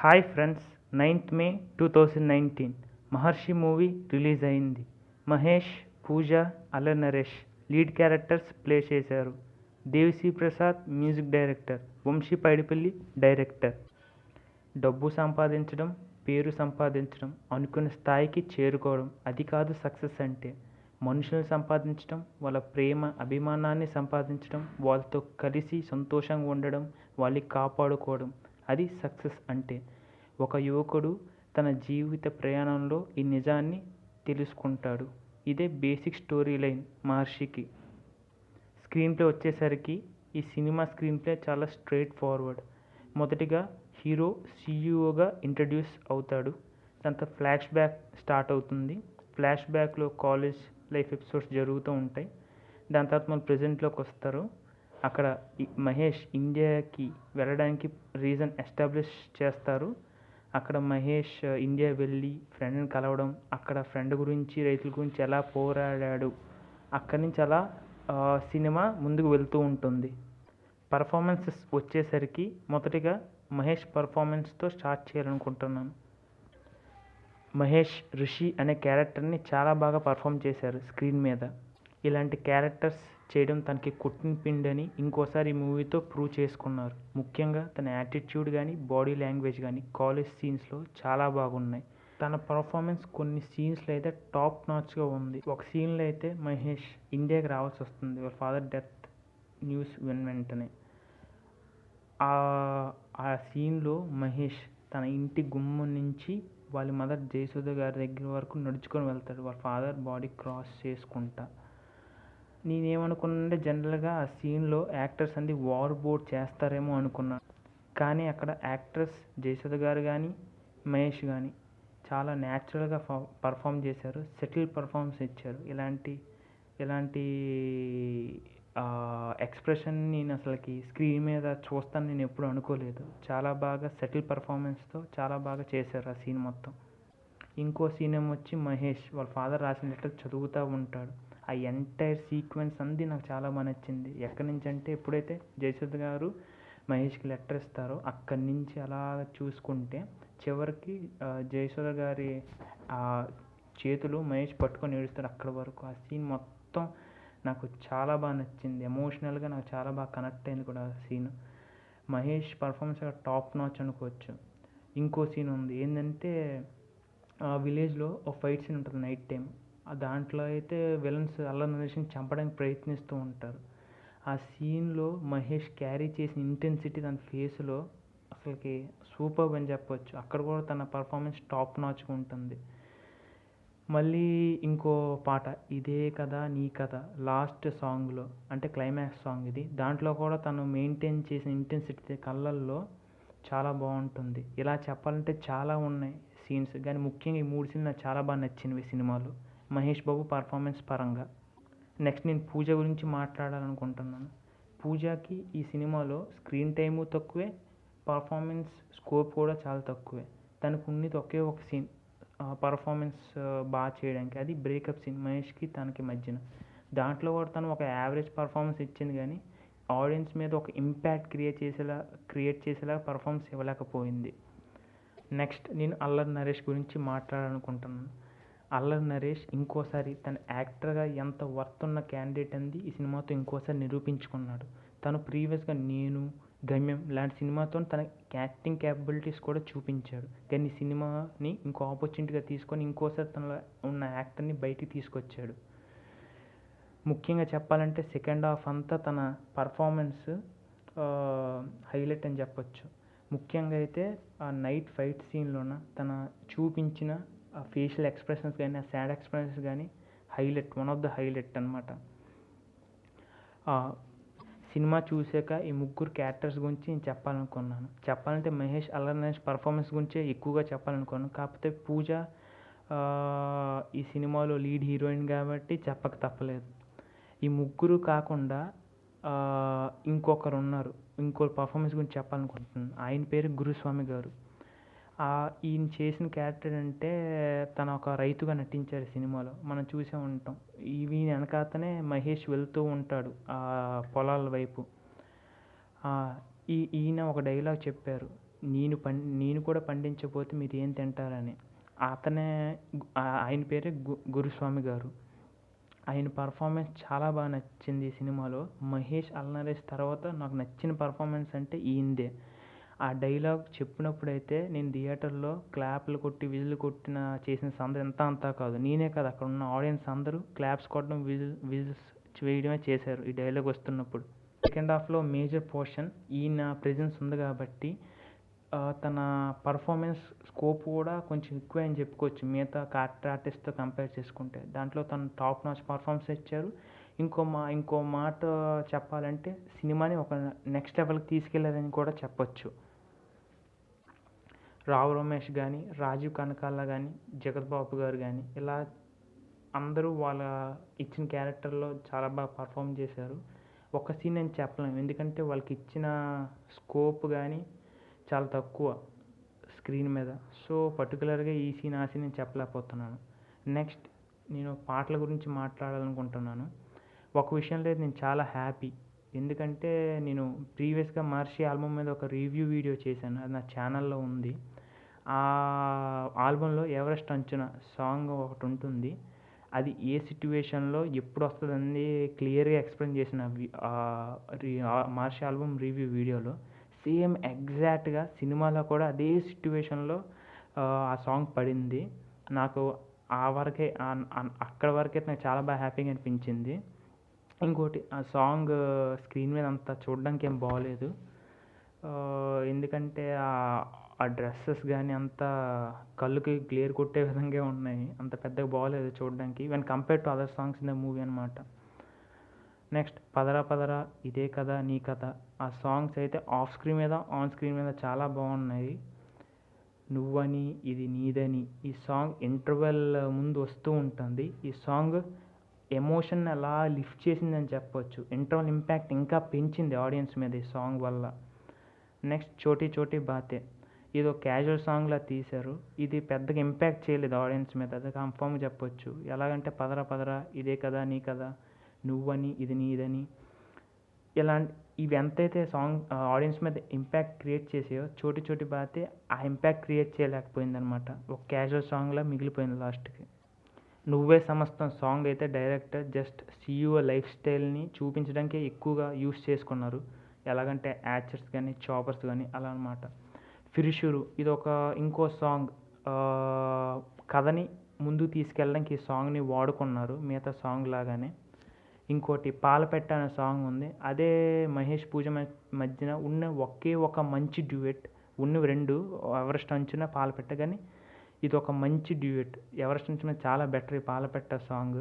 Hi friends, 9th May 2019 Maharshi movie release అయింది. Mahesh, Pooja, Allari Naresh lead characters play చేశారు. Devi Sri Prasad music director, Vamshi Paidipally director. డబ్బు సంపాదించడం, పేరు సంపాదించడం, అనుకున్న స్థాయికి చేరుకోవడం, అది కాదు సక్సెస్ అంటే. మనుషులను సంపాదించడం, వాళ్ళ ప్రేమ అభిమానాన్ని సంపాదించడం, వాళ్ళతో కలిసి సంతోషంగా ఉండడం, వాళ్ళని కాపాడుకోవడం, అది సక్సెస్ అంటే. ఒక యువకుడు తన జీవిత ప్రయాణంలో ఈ నిజాన్ని తెలుసుకుంటాడు. ఇదే బేసిక్ స్టోరీ లైన్ మహర్షికి. స్క్రీన్ ప్లే వచ్చేసరికి ఈ సినిమా స్క్రీన్ ప్లే చాలా స్ట్రైట్ ఫార్వర్డ్. మొదటిగా హీరో సీఈఓగా ఇంట్రడ్యూస్ అవుతాడు. దాంతో ఫ్లాష్ బ్యాక్ స్టార్ట్ అవుతుంది. ఫ్లాష్ బ్యాక్లో కాలేజ్ లైఫ్ ఎపిసోడ్స్ జరుగుతూ ఉంటాయి. దాని తర్వాత మళ్ళీ ప్రజెంట్లోకి వస్తారు. అక్కడ మహేష్ ఇండియాకి వెళ్ళడానికి రీజన్ ఎస్టాబ్లిష్ చేస్తారు. అక్కడ మహేష్ ఇండియా వెళ్ళి ఫ్రెండ్ని కలవడం, అక్కడ ఫ్రెండ్ గురించి, రైతుల గురించి ఎలా పోరాడాడు, అక్కడి నుంచి అలా సినిమా ముందుకు వెళ్తూ ఉంటుంది. పర్ఫార్మెన్సెస్ వచ్చేసరికి మొదటిగా మహేష్ పర్ఫార్మెన్స్తో స్టార్ట్ చేయాలనుకుంటున్నాను. మహేష్ రిషి అనే క్యారెక్టర్ని చాలా బాగా పర్ఫామ్ చేశారు స్క్రీన్ మీద. ఇలాంటి క్యారెక్టర్స్ చేయడం తనకి కొట్టిన పిండి అని ఇంకోసారి ఈ మూవీతో ప్రూవ్ చేసుకున్నారు. ముఖ్యంగా తన యాటిట్యూడ్ కానీ, బాడీ లాంగ్వేజ్ కానీ కాలేజ్ సీన్స్లో చాలా బాగున్నాయి. తన పర్ఫార్మెన్స్ కొన్ని సీన్స్లో అయితే టాప్ నాచ్గా ఉంది. ఒక సీన్లో అయితే మహేష్ ఇండియాకి రావాల్సి వస్తుంది వాళ్ళ ఫాదర్ డెత్ న్యూస్ వెంటనే. ఆ సీన్లో మహేష్ తన ఇంటి గుమ్మం నుంచి వాళ్ళ మదర్ జయసుధ గారి దగ్గర వరకు నడుచుకొని వెళ్తాడు, వాళ్ళ ఫాదర్ బాడీ క్రాస్ చేసుకుంటా. నేనేమనుకున్నానంటే జనరల్గా ఆ సీన్లో యాక్టర్స్ అన్ని వార్ బోర్డ్ చేస్తారేమో అనుకున్నాను. కానీ అక్కడ యాక్ట్రెస్ జయసుధ గారు కానీ, మహేష్ కానీ చాలా న్యాచురల్గా పర్ఫామ్ చేశారు. సెటిల్ పర్ఫార్మెన్స్ ఇచ్చారు. ఇలాంటి ఎక్స్ప్రెషన్ నేను అసలుకి స్క్రీన్ మీద చూస్తాను నేను ఎప్పుడు అనుకోలేదు. చాలా బాగా సెటిల్ పర్ఫార్మెన్స్తో చాలా బాగా చేశారు ఆ సీన్ మొత్తం. ఇంకో సీన్ ఏమొచ్చి మహేష్ వాళ్ళ ఫాదర్ రాసిన లెటర్ చదువుతూ ఉంటాడు. ఆ ఎంటైర్ సీక్వెన్స్ అంది నాకు చాలా బాగా నచ్చింది. ఎక్కడి నుంచి అంటే ఎప్పుడైతే జయసుధ గారు మహేష్కి లెటర్ ఇస్తారో అక్కడి నుంచి అలా చూసుకుంటే చివరికి జయసుధ గారి చేతులు మహేష్ పట్టుకొని ఏడుస్తాడు అక్కడి వరకు. ఆ సీన్ మొత్తం నాకు చాలా బాగా నచ్చింది. ఎమోషనల్గా నాకు చాలా బాగా కనెక్ట్ అయింది కూడా ఆ scene. Mahesh performance top notch అనుకోవచ్చు. ఇంకో సీన్ ఉంది ఏంటంటే విలేజ్లో ఒక ఫైట్ సీన్ ఉంటుంది నైట్ టైం. దాంట్లో అయితే విలన్స్ అల్లరి నరేష్ని చంపడానికి ప్రయత్నిస్తూ ఉంటారు. ఆ సీన్లో మహేష్ క్యారీ చేసిన ఇంటెన్సిటీ తన ఫేస్లో అసలుకి సూపర్బ్ అని చెప్పొచ్చు. అక్కడ కూడా తన పర్ఫార్మెన్స్ టాప్ నాచ్గా ఉంటుంది. మళ్ళీ ఇంకో పాట ఇదే కదా నీ కథ లాస్ట్ సాంగ్లో అంటే క్లైమాక్స్ సాంగ్ ఇది. దాంట్లో కూడా తను మెయింటైన్ చేసిన ఇంటెన్సిటీ కళ్ళల్లో చాలా బాగుంటుంది. ఇలా చెప్పాలంటే చాలా ఉన్నాయి సీన్స్, కానీ ముఖ్యంగా ఈ 3 సీన్లు నాకు చాలా బాగా నచ్చినవి సినిమాలో మహేష్ బాబు పర్ఫార్మెన్స్ పరంగా. నెక్స్ట్ నేను పూజ గురించి మాట్లాడాలనుకుంటున్నాను. పూజకి ఈ సినిమాలో స్క్రీన్ టైము తక్కువే, పర్ఫార్మెన్స్ స్కోప్ కూడా చాలా తక్కువే. తనకు ఉన్నది ఒకే ఒక సీన్ పర్ఫార్మెన్స్ బాగా చేయడానికి, అది బ్రేకప్ సీన్ మహేష్కి తనకి మధ్యన. దాంట్లో కూడా తను ఒక యావరేజ్ పర్ఫార్మెన్స్ ఇచ్చింది కానీ ఆడియన్స్ మీద ఒక ఇంపాక్ట్ క్రియేట్ చేసేలా పర్ఫార్మెన్స్ ఇవ్వలేకపోయింది. నెక్స్ట్ నేను అల్లరి నరేష్ గురించి మాట్లాడాలనుకుంటున్నాను. అల్లరి నరేష్ ఇంకోసారి తన యాక్టర్గా ఎంత వర్త్ ఉన్న క్యాండిడేట్ అంది ఈ సినిమాతో ఇంకోసారి నిరూపించుకున్నాడు. తను ప్రీవియస్గా నేను, గమ్యం లాంటి సినిమాతో తన యాక్టింగ్ క్యాపబిలిటీస్ కూడా చూపించాడు. కానీ ఈ సినిమాని ఇంకో ఆపర్చునిటీగా తీసుకొని ఇంకోసారి తనలో ఉన్న యాక్టర్ని బయటికి తీసుకొచ్చాడు. ముఖ్యంగా చెప్పాలంటే సెకండ్ హాఫ్ అంతా తన పర్ఫార్మెన్స్ హైలైట్ అని చెప్పొచ్చు. ముఖ్యంగా అయితే ఆ నైట్ ఫైట్ సీన్లోన తన చూపించిన ఆ ఫేషియల్ ఎక్స్ప్రెషన్స్ కానీ, ఆ సాడ్ ఎక్స్ప్రెషన్స్ కానీ highlight, one of the highlight అనమాట. సినిమా చూసాక ఈ ముగ్గురు క్యారెక్టర్స్ గురించి నేను చెప్పాలంటే మహేష్, అల్లరి నరేష్ పర్ఫార్మెన్స్ గురించే ఎక్కువగా చెప్పాలనుకున్నాను. కాకపోతే పూజ ఈ సినిమాలో లీడ్ హీరోయిన్ కాబట్టి చెప్పక తప్పలేదు. ఈ ముగ్గురు కాకుండా ఇంకొకరు ఉన్నారు, ఇంకో పర్ఫార్మెన్స్ గురించి చెప్పాలనుకుంటున్నాను. ఆయన పేరు గురుస్వామి గారు. ఈయన చేసిన క్యారెక్టర్ అంటే తను ఒక రైతుగా నటించారు సినిమాలో, మనం చూసే ఉంటాం. ఈయన వెనకాతనే మహేష్ వెళ్తూ ఉంటాడు పొలాల వైపు. ఈయన ఒక డైలాగ్ చెప్పారు, నేను కూడా పండించకపోతే మీరు ఏం తింటారని. అతనే ఆయన పేరే గురుస్వామి గారు. ఆయన పర్ఫార్మెన్స్ చాలా బాగా నచ్చింది ఈ సినిమాలో. మహేష్ అల్నరేష్ తర్వాత నాకు నచ్చిన పర్ఫార్మెన్స్ అంటే ఈయనదే. ఆ డైలాగ్ చెప్పినప్పుడైతే నేను థియేటర్లో క్లాప్లు కొట్టి విజిల్ కొట్టిన చేసిన సందడి ఎంత అంతా కాదు. నేనే కాదు, అక్కడ ఉన్న ఆడియన్స్ అందరూ క్లాప్స్ కొట్టడం విజిల్స్ వేయడమే చేశారు ఈ డైలాగ్ వస్తున్నప్పుడు. సెకండ్ హాఫ్లో మేజర్ పోర్షన్ ఈయన ప్రెజెన్స్ ఉంది కాబట్టి తన పర్ఫార్మెన్స్ స్కోప్ కూడా కొంచెం ఎక్కువే అని చెప్పుకోవచ్చు మిగతా క్యారెక్టర్ ఆర్టిస్ట్తో కంపేర్ చేసుకుంటే. దాంట్లో తను టాప్ నాచ్ పర్ఫార్మెన్స్ ఇచ్చారు. ఇంకో మాట చెప్పాలంటే సినిమాని ఒక నెక్స్ట్ లెవెల్కి తీసుకెళ్లారని కూడా చెప్పొచ్చు. రావు రమేష్ కానీ, రాజీవ్ కనకాల కానీ, జగత్ బాబు గారు కానీ, ఇలా అందరూ వాళ్ళ ఇచ్చిన క్యారెక్టర్లో చాలా బాగా పర్ఫామ్ చేశారు. ఒక సీన్ అని చెప్పలేము, ఎందుకంటే వాళ్ళకి ఇచ్చిన స్కోప్ కానీ చాలా తక్కువ స్క్రీన్ మీద. సో పర్టికులర్గా ఈ సీన్ ఆ సీన్ నేను చెప్పలేకపోతున్నాను. నెక్స్ట్ నేను పాటల గురించి మాట్లాడాలనుకుంటున్నాను. ఒక విషయంలో నేను చాలా హ్యాపీ, ఎందుకంటే నేను ప్రీవియస్గా మహర్షి ఆల్బమ్ మీద ఒక రివ్యూ వీడియో చేశాను, అది నా ఛానల్లో ఉంది. ఆ ఆల్బంలో ఎవరెస్ట్ అంచున సాంగ్ ఒకటి ఉంటుంది. అది ఏ సిట్యువేషన్లో ఎప్పుడు వస్తుందని క్లియర్గా ఎక్స్ప్లెయిన్ చేసిన మహర్షి ఆల్బమ్ రివ్యూ వీడియోలో. సేమ్ ఎగ్జాక్ట్గా సినిమాలో కూడా అదే సిట్యువేషన్లో ఆ సాంగ్ పడింది. నాకు అక్కడ వరకే నాకు చాలా బాగా హ్యాపీగా అనిపించింది. ఇంకోటి, ఆ సాంగ్ స్క్రీన్ మీద అంత చూడడానికి ఏం బాగోలేదు, ఎందుకంటే ఆ డ్రెస్సెస్ కానీ అంతా కళ్ళుకి గ్లేర్ కొట్టే విధంగా ఉన్నాయి, అంత పెద్దగా బాగోలేదు చూడడానికి when compare to other songs in the movie అనమాట. నెక్స్ట్ పదరా పదరా, ఇదే కదా నీ కథ. ఆ సాంగ్స్ అయితే ఆఫ్ స్క్రీన్ మీద ఆన్ స్క్రీన్ మీద చాలా బాగున్నాయి. నువ్వని ఇది నీదని, ఈ సాంగ్ ఇంటర్వెల్ ముందు వస్తూ ఉంటుంది. ఈ సాంగ్ ఎమోషన్ అలా లిఫ్ట్ చేసిందని చెప్పొచ్చు. ఇంటర్వల్ ఇంపాక్ట్ ఇంకా పెంచింది ఆడియన్స్ మీద ఈ సాంగ్ వల్ల. నెక్స్ట్ చోటీ చోటీ బాతే, ఇది ఒక క్యాజువల్ సాంగ్లా తీశారు. ఇది పెద్దగా ఇంపాక్ట్ చేయలేదు ఆడియన్స్ మీద, అది కన్ఫర్మ్గా చెప్పొచ్చు. ఎలాగంటే పదరా పదరా, ఇదే కదా నీ కదా, నువ్వని ఇది నీదని, ఇవి ఎంతైతే సాంగ్ ఆడియన్స్ మీద ఇంపాక్ట్ క్రియేట్ చేసాయో, చోటీ చోటీ బాతే ఆ ఇంపాక్ట్ క్రియేట్ చేయలేకపోయింది అనమాట. ఒక క్యాజువల్ సాంగ్లా మిగిలిపోయింది లాస్ట్కి. నువ్వే సమస్తం సాంగ్ అయితే డైరెక్టర్ జస్ట్ సీఈఓ లైఫ్ స్టైల్ని చూపించడానికి ఎక్కువగా యూస్ చేసుకున్నారు. ఎలాగంటే యాచర్స్ కానీ చాపర్స్ కానీ అలా అనమాట. ఫిరిషురు, ఇది ఇంకో సాంగ్, కథని ముందుకు తీసుకెళ్ళడానికి ఈ సాంగ్ని వాడుకున్నారు మిగతా సాంగ్ లాగానే. ఇంకోటి పాలపెట్ట అనే సాంగ్ ఉంది, అదే మహేష్ పూజ మధ్యన ఉన్న ఒక మంచి డ్యూయెట్. ఉన్నవి రెండు, ఎవరెస్ట్ అంచున పాలపెట్ట, కానీ ఇది ఒక మంచి డ్యూయెట్. ఎవరెస్ట్ అంచున చాలా బెటర్ ఈ పాలపెట్ట సాంగ్.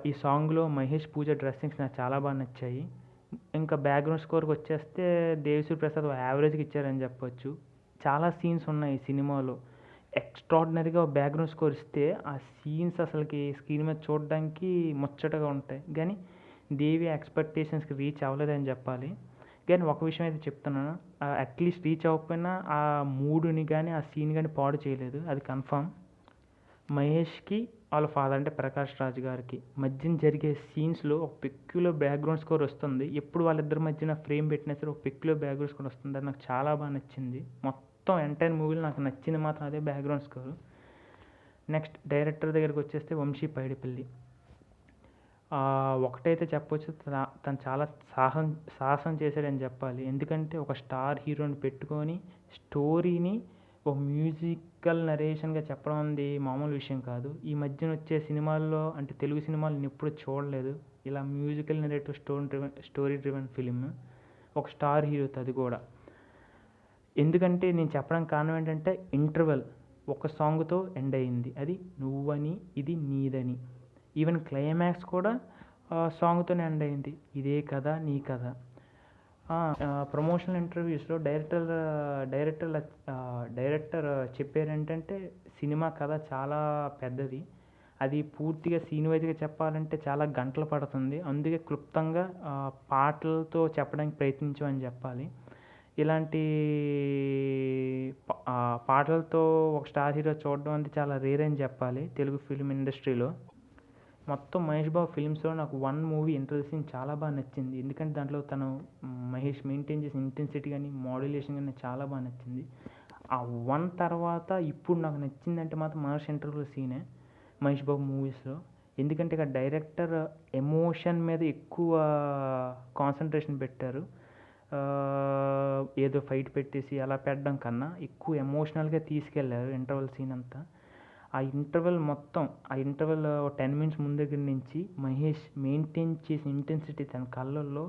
ఈ సాంగ్లో మహేష్ పూజ డ్రెస్సింగ్స్ నాకు చాలా బాగా నచ్చాయి. ఇంకా బ్యాక్గ్రౌండ్ స్కోర్కి వచ్చేస్తే దేవిశ్రీ ప్రసాద్ యావరేజ్కి ఇచ్చారని చెప్పొచ్చు. చాలా సీన్స్ ఉన్నాయి ఈ సినిమాలో, ఎక్స్ట్రాడినరీగా బ్యాక్గ్రౌండ్ స్కోర్ ఇస్తే ఆ సీన్స్ అసలుకి స్క్రీన్ మీద చూడడానికి ముచ్చటగా ఉంటాయి, కానీ దేవి ఎక్స్పెక్టేషన్స్కి రీచ్ అవ్వలేదని చెప్పాలి. కానీ ఒక విషయం అయితే చెప్తున్నాను, అట్లీస్ట్ రీచ్ అవ్వకపోయినా ఆ మూడుని కానీ ఆ సీన్ కానీ పాడు చేయలేదు, అది కన్ఫామ్. మహేష్కి వాళ్ళ ఫాదర్ అంటే ప్రకాష్ రాజ్ గారికి మధ్యన జరిగే సీన్స్లో ఒక పెక్యులర్ బ్యాక్గ్రౌండ్ స్కోర్ వస్తుంది. ఎప్పుడు వాళ్ళిద్దరి మధ్యన ఫ్రేమ్ పెట్టినా సరే ఒక పెక్యులర్ బ్యాక్గ్రౌండ్ స్కోర్ వస్తుంది, అది నాకు చాలా బాగా నచ్చింది. మొత్తం ఎంటైర్ మూవీలో నాకు నచ్చింది మాత్రం అదే బ్యాక్గ్రౌండ్ స్కోర్. నెక్స్ట్ డైరెక్టర్ దగ్గరికి వచ్చేస్తే వంశీ పైడిపల్లి. ఒకటైతే చెప్పొచ్చు, తను చాలా సాహసం చేశాడని చెప్పాలి. ఎందుకంటే ఒక స్టార్ హీరోని పెట్టుకొని స్టోరీని ఒక మ్యూజికల్ నరేషన్గా చెప్పడం అనేది మామూలు విషయం కాదు. ఈ మధ్యన వచ్చే సినిమాల్లో అంటే తెలుగు సినిమాలు నేను ఎప్పుడు చూడలేదు ఇలా musical narrative story driven film, ఒక స్టార్ హీరోతో, అది కూడా. ఎందుకంటే నేను చెప్పడానికి కారణం ఏంటంటే ఇంటర్వెల్ ఒక సాంగ్తో ఎండ్ అయింది, అది నువ్వని ఇది నీదని. ఈవెన్ క్లైమాక్స్ కూడా సాంగ్తోనే ఎండ్ అయింది, ఇదే కదా నీ కదా. ప్రమోషనల్ ఇంటర్వ్యూస్లో డైరెక్టర్ చెప్పారేంటంటే సినిమా కథ చాలా పెద్దది, అది పూర్తిగా సీన్ వైజ్గా చెప్పాలంటే చాలా గంటలు పడుతుంది, అందుకే క్లుప్తంగా పాటలతో చెప్పడానికి ప్రయత్నించామని చెప్పాలి. ఇలాంటి పాటలతో ఒక స్టార్ హీరో చూడడం అనేది చాలా రేర్ అని చెప్పాలి తెలుగు ఫిల్మ్ ఇండస్ట్రీలో. మొత్తం మహేష్ బాబు ఫిల్మ్స్లో నాకు వన్ మూవీ ఇంటర్వెల్ సీన్ చాలా బాగా నచ్చింది. ఎందుకంటే దాంట్లో తను మహేష్ మెయింటైన్ చేసిన ఇంటెన్సిటీ కానీ మాడ్యులేషన్ కానీ చాలా బాగా నచ్చింది. ఆ వన్ తర్వాత ఇప్పుడు నాకు నచ్చిందంటే మాత్రం మహర్షి ఇంటర్వెల్ సీనే మహేష్ బాబు మూవీస్లో. ఎందుకంటే ఇక డైరెక్టర్ ఎమోషన్ మీద ఎక్కువ కాన్సన్ట్రేషన్ పెట్టారు. ఏదో ఫైట్ పెట్టేసి అలా పెట్టడం కన్నా ఎక్కువ ఎమోషనల్గా తీసుకెళ్ళారు ఇంటర్వెల్ సీన్ అంతా. ఆ ఇంటర్వెల్ 10 మినిట్స్ ముందు దగ్గర నుంచి మహేష్ మెయింటైన్ చేసిన ఇంటెన్సిటీ తన కళ్ళల్లో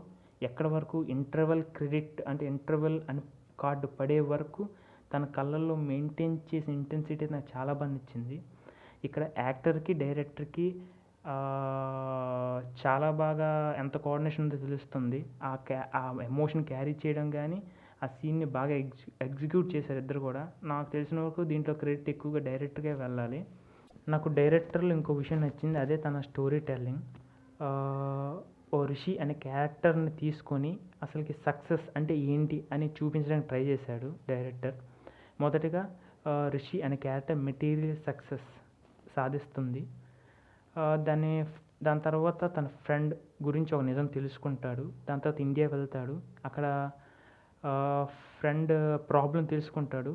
ఎక్కడి వరకు ఇంటర్వెల్ క్రెడిట్ అంటే ఇంటర్వెల్ అని కార్డు పడే వరకు తన కళ్ళల్లో మెయింటైన్ చేసిన ఇంటెన్సిటీ నాకు చాలా బాగా నచ్చింది. ఇక్కడ యాక్టర్కి డైరెక్టర్కి చాలా బాగా ఎంత కోఆర్డినేషన్ ఉందో తెలుస్తుంది. ఆ ఎమోషన్ క్యారీ చేయడం కానీ ఆ సీన్ని బాగా ఎగ్జిక్యూట్ చేశారు ఇద్దరు కూడా. నాకు తెలిసిన వరకు దీంట్లో క్రెడిట్ ఎక్కువగా డైరెక్టర్గా వెళ్ళాలి. నాకు డైరెక్టర్లో ఇంకో విషయం నచ్చింది, అదే తన స్టోరీ టెల్లింగ్. ఓ రిషి అనే క్యారెక్టర్ని తీసుకొని అసలుకి సక్సెస్ అంటే ఏంటి అని చూపించడానికి ట్రై చేశాడు డైరెక్టర్. మొదటగా రిషి అనే క్యారెక్టర్ మెటీరియల్ సక్సెస్ సాధిస్తుంది. దాని తర్వాత తన ఫ్రెండ్ గురించి ఒక నిజం తెలుసుకుంటాడు. దాని తర్వాత ఇండియా వెళ్తాడు. అక్కడ ఫ్రెండ్ ప్రాబ్లం తెలుసుకుంటాడు.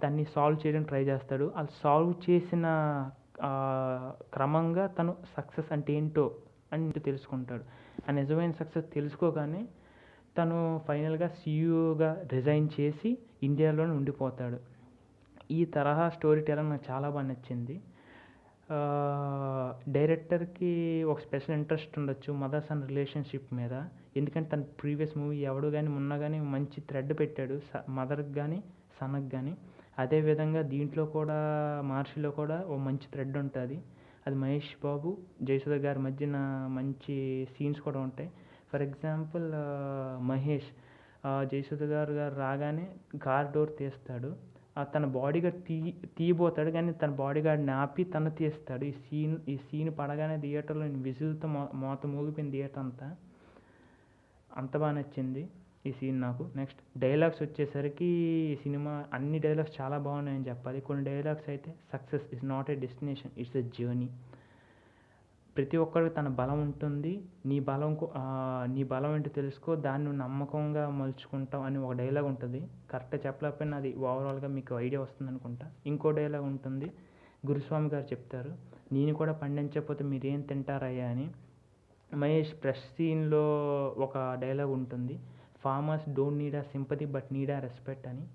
దాన్ని సాల్వ్ చేయడానికి ట్రై చేస్తాడు. అది సాల్వ్ చేసిన క్రమంగా తను సక్సెస్ అంటే ఏంటో అని తెలుసుకుంటాడు. ఆ నిజమైన సక్సెస్ తెలుసుకోగానే తను ఫైనల్గా సీఈఓగా రిజైన్ చేసి ఇండియాలోనే ఉండిపోతాడు. ఈ తరహా స్టోరీ టెలింగ్ నాకు చాలా బాగా నచ్చింది. డైరెక్టర్కి ఒక స్పెషల్ ఇంట్రెస్ట్ ఉండొచ్చు మదర్ సన్ రిలేషన్షిప్ మీద. ఎందుకంటే తన ప్రీవియస్ మూవీ ఎవడు కానీ మొన్న కానీ మంచి థ్రెడ్ పెట్టాడు మదర్కి కానీ సన్కి కానీ. అదేవిధంగా దీంట్లో కూడా మహర్షిలో కూడా ఓ మంచి థ్రెడ్ ఉంటుంది. అది మహేష్ బాబు జయసుధ గారి మధ్యన మంచి సీన్స్ కూడా ఉంటాయి. ఫర్ ఎగ్జాంపుల్ మహేష్ జయసుధ గారు రాగానే కార్ డోర్ తీస్తాడు. తన బాడీగార్డ్ తీయబోతాడు కానీ తన బాడీగార్డ్ని ఆపి తను తీస్తాడు. ఈ సీన్ పడగానే థియేటర్లో విజిల్తో మోత మూగిపోయిన థియేటర్ అంత బాగా నచ్చింది ఈ సీన్ నాకు. నెక్స్ట్ డైలాగ్స్ వచ్చేసరికి ఈ సినిమా అన్ని డైలాగ్స్ చాలా బాగున్నాయని చెప్పాలి. కొన్ని డైలాగ్స్ అయితే success is not a destination, it's a journey. ప్రతి ఒక్కరికి తన బలం ఉంటుంది. నీ బలం ఏంటో తెలుసుకో, దాన్ని నమ్మకంగా మలుచుకుంటాం అని ఒక డైలాగ్ ఉంటుంది. కరెక్ట్గా చెప్పలేకపోయినా అది ఓవరాల్గా మీకు ఐడియా వస్తుంది అనుకుంటా. ఇంకో డైలాగ్ ఉంటుంది, గురుస్వామి గారు చెప్తారు, నేను కూడా పండించకపోతే మీరేం తింటారయ్యా అని. మహేష్ ప్రెస్ సీన్లో ఒక డైలాగ్ ఉంటుంది, ఫార్మర్స్ డోంట్ నీడ్ ఆ సింపతి బట్ నీడ్ ఆ రెస్పెక్ట్ అని.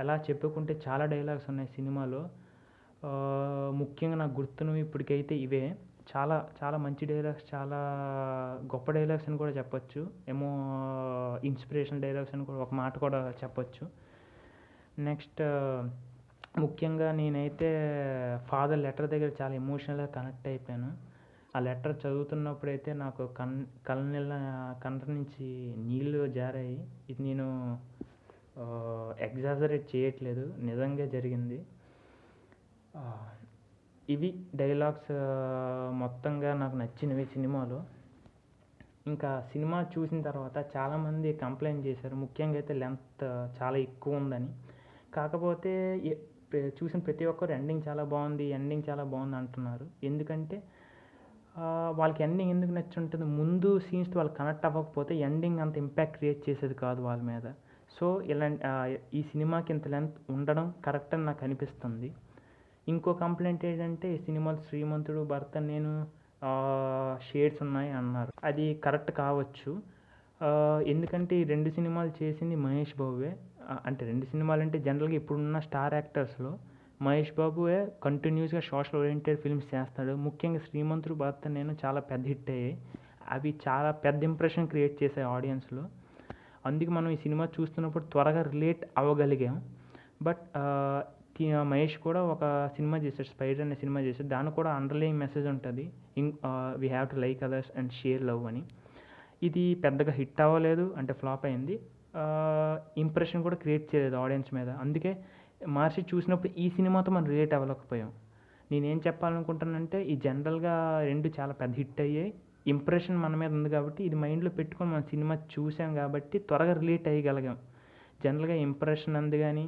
అలా చెప్పుకుంటే చాలా డైలాగ్స్ ఉన్నాయి సినిమాలో. ముఖ్యంగా నాకు గుర్తున్నవి ఇప్పటికైతే ఇవే. చాలా చాలా మంచి డైలాగ్స్, చాలా గొప్ప డైలాగ్స్ అని కూడా చెప్పొచ్చు. ఇన్స్పిరేషనల్ డైలాగ్స్ అని కూడా ఒక మాట కూడా చెప్పొచ్చు. నెక్స్ట్ ముఖ్యంగా నేనైతే ఫాదర్ లెటర్ దగ్గర చాలా ఎమోషనల్గా కనెక్ట్ అయిపోయాను. ఆ లెటర్ చదువుతున్నప్పుడైతే నాకు కంట నుంచి నీళ్ళు జారాయి. ఇది నేను ఎగ్జాజరేట్ చేయట్లేదు, నిజంగా జరిగింది. ఇవి డైలాగ్స్ మొత్తంగా నాకు నచ్చినవి సినిమాలో. ఇంకా సినిమా చూసిన తర్వాత చాలామంది కంప్లైంట్ చేశారు, ముఖ్యంగా అయితే లెంత్ చాలా ఎక్కువ ఉందని. కాకపోతే చూసిన ప్రతి ఒక్కరు ఎండింగ్ చాలా బాగుంది అంటున్నారు. ఎందుకంటే వాళ్ళకి ఎండింగ్ ఎందుకు నచ్చి ఉంటుంది, ముందు సీన్స్తో వాళ్ళు కనెక్ట్ అవ్వకపోతే ఎండింగ్ అంత ఇంపాక్ట్ క్రియేట్ చేసేది కాదు వాళ్ళ మీద. సో ఈ సినిమాకి ఇంత లెంత్ ఉండడం కరెక్ట్ అని నాకు అనిపిస్తుంది. ఇంకో కంప్లైంట్ ఏంటంటే ఈ సినిమాలో శ్రీమంతుడు భరత నేను షేడ్స్ ఉన్నాయి అన్నారు. అది కరెక్ట్ కావచ్చు. ఎందుకంటే ఈ 2 సినిమాలు చేసింది మహేష్ బాబువే. అంటే 2 సినిమాలు అంటే జనరల్గా ఇప్పుడున్న స్టార్ యాక్టర్స్లో మహేష్ బాబువే కంటిన్యూస్గా సోషల్ ఓరియంటెడ్ ఫిల్మ్స్ చేస్తాడు. ముఖ్యంగా శ్రీమంతుడు భరత నేను చాలా పెద్ద హిట్ అయ్యాయి. అవి చాలా పెద్ద ఇంప్రెషన్ క్రియేట్ చేశాయి ఆడియన్స్లో. అందుకే మనం ఈ సినిమా చూస్తున్నప్పుడు త్వరగా రిలేట్ అవ్వగలిగాం. బట్ మహేష్ కూడా ఒక సినిమా చేశాడు, స్పైడర్ అనే సినిమా చేశాడు. దానికి కూడా అండర్లైన్ మెసేజ్ ఉంటుంది, we have to like others and share love అని. ఇది పెద్దగా హిట్ అవ్వలేదు, అంటే ఫ్లాప్ అయింది. ఇంప్రెషన్ కూడా క్రియేట్ చేయలేదు ఆడియన్స్ మీద. అందుకే మహర్షి చూసినప్పుడు ఈ సినిమాతో మనం రిలేట్ అవ్వలేకపోయాం. నేనేం చెప్పాలనుకుంటానంటే ఈ జనరల్గా 2 చాలా పెద్ద హిట్ అయ్యాయి, ఇంప్రెషన్ మన మీద ఉంది కాబట్టి ఇది మైండ్లో పెట్టుకొని మనం సినిమా చూసాం కాబట్టి త్వరగా రిలేట్ అయ్యగలిగాం. జనరల్గా ఇంప్రెషన్ అందు కానీ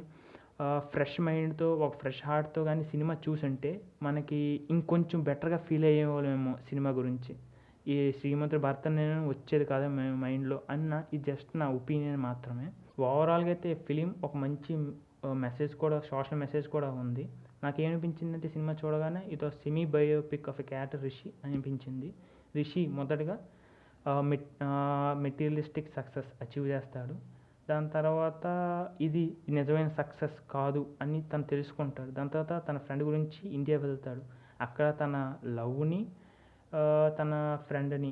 ఫ్రెష్ మైండ్తో ఒక ఫ్రెష్ హార్ట్తో కానీ సినిమా చూసుంటే మనకి ఇంకొంచెం బెటర్గా ఫీల్ అయ్యేవాళ్ళేమో సినిమా గురించి. ఈ శ్రీమంతుడి భర్త నేను వచ్చేది కాదు మైండ్లో అన్న ఇది జస్ట్ నా ఒపీనియన్ మాత్రమే. ఓవరాల్గా అయితే ఫిలిం ఒక మంచి మెసేజ్ కూడా, సోషల్ మెసేజ్ కూడా ఉంది. నాకేమనిపించిందంటే సినిమా చూడగానే ఇది semi biopic of a character Rishi అనిపించింది. రిషి మొదటగా మెటీరియలిస్టిక్ సక్సెస్ అచీవ్ చేస్తాడు. దాని తర్వాత ఇది నిజమైన సక్సెస్ కాదు అని తను తెలుసుకుంటాడు. దాని తర్వాత తన ఫ్రెండ్ గురించి ఇండియా వెళ్తాడు. అక్కడ తన లవ్ని, తన ఫ్రెండ్ని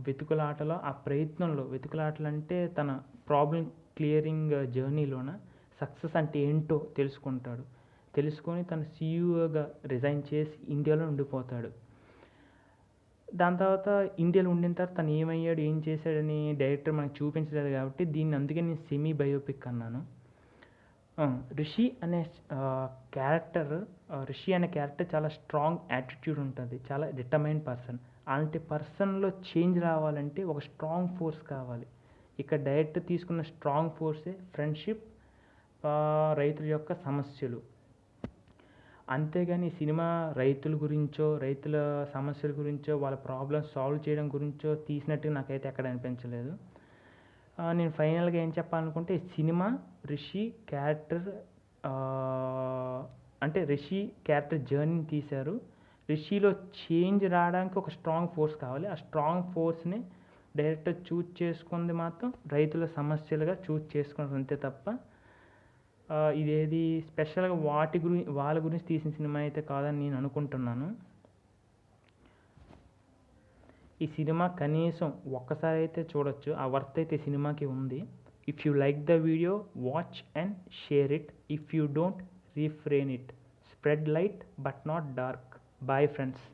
వెతుకులాటలో, ఆ ప్రయత్నంలో, వెతుకులాటలు అంటే తన ప్రాబ్లం క్లియరింగ్ జర్నీలోన సక్సెస్ అంటే ఏంటో తెలుసుకుంటాడు. తెలుసుకొని తను సీఈఓగా రిజైన్ చేసి ఇండియాలో ఉండిపోతాడు. దాని తర్వాత ఇండియాలో ఉండిన తర్వాత తను ఏమయ్యాడు, ఏం చేశాడని డైరెక్టర్ మనకు చూపించలేదు కాబట్టి దీన్ని అందుకే నేను సెమీ బయోపిక్ అన్నాను. రిషి అనే క్యారెక్టర్ చాలా స్ట్రాంగ్ యాటిట్యూడ్ ఉంటుంది, చాలా డిటర్మైన్ పర్సన్. అలాంటి పర్సన్లో చేంజ్ రావాలంటే ఒక స్ట్రాంగ్ ఫోర్స్ కావాలి. ఇక్కడ డైరెక్టర్ తీసుకున్న స్ట్రాంగ్ ఫోర్సే ఫ్రెండ్షిప్, రైతుల యొక్క సమస్యలు. అంతేగాని ఈ సినిమా రైతుల గురించో, రైతుల సమస్యల గురించో, వాళ్ళ ప్రాబ్లమ్స్ సాల్వ్ చేయడం గురించో తీసినట్టుగా నాకైతే ఎక్కడ అనిపించలేదు. నేను ఫైనల్గా ఏం చెప్పాలనుకుంటే ఈ సినిమా రిషి క్యారెక్టర్ జర్నీని తీశారు. రిషిలో చేంజ్ రావడానికి ఒక స్ట్రాంగ్ ఫోర్స్ కావాలి. ఆ స్ట్రాంగ్ ఫోర్స్ని డైరెక్టర్ చూజ్ చేసుకుంది మాత్రం రైతుల సమస్యలుగా చూజ్ చేసుకున్నారు అంతే తప్ప ఇదేది స్పెషల్గా వాళ్ళ గురించి తీసిన సినిమా అయితే కాదని నేను అనుకుంటున్నాను. ఈ సినిమా కనీసం ఒక్కసారి అయితే చూడొచ్చు, ఆ వర్త్ అయితే సినిమాకి ఉంది. If you like the video, watch and share it. If you don't, refrain it. Spread light but not dark. Bye friends.